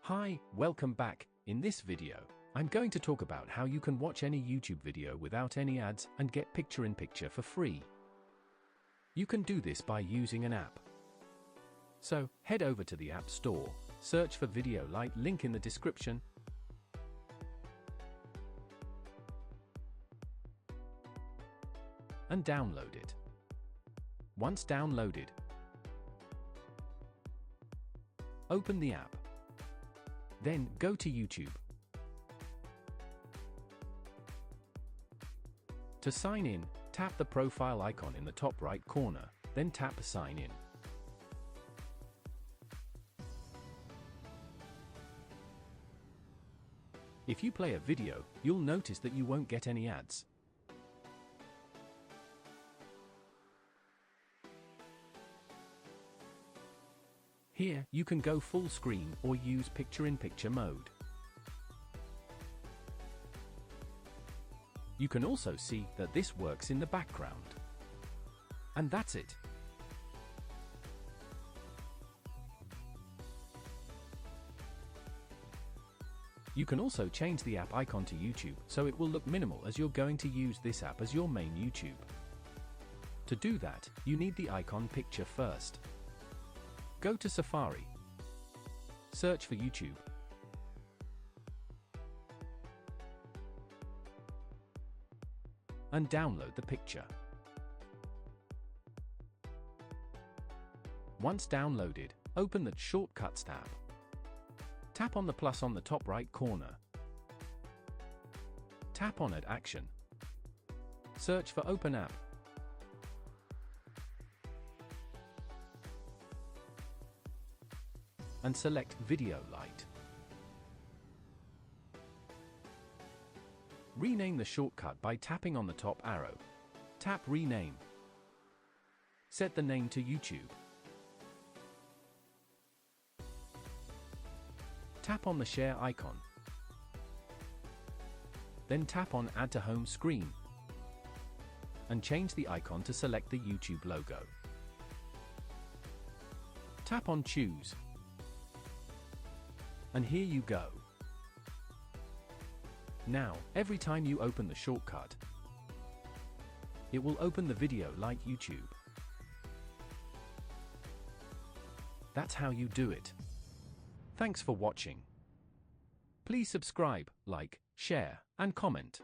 Hi, welcome back. In this video, I'm going to talk about how you can watch any YouTube video without any ads and get picture-in-picture for free. You can do this by using an app. So, head over to the App Store, search for Video Lite, link in the description, and download it. Once downloaded, open the app. Then, go to YouTube. To sign in, tap the profile icon in the top right corner, then tap Sign In. If you play a video, you'll notice that you won't get any ads. Here, you can go full screen or use picture-in-picture mode. You can also see that this works in the background. And that's it. You can also change the app icon to YouTube so it will look minimal as you're going to use this app as your main YouTube. To do that, you need the icon picture first. Go to Safari. Search for YouTube. And download the picture. Once downloaded, open the Shortcuts tab. Tap on the plus on the top right corner. Tap on Add Action. Search for Open App. And select Video Lite. Rename the shortcut by tapping on the top arrow. Tap Rename. Set the name to YouTube. Tap on the share icon. Then tap on Add to Home Screen. And change the icon to select the YouTube logo. Tap on Choose. And here you go. Now, every time you open the shortcut, it will open the Video Lite YouTube. That's how you do it. Thanks for watching. Please subscribe, like, share, and comment.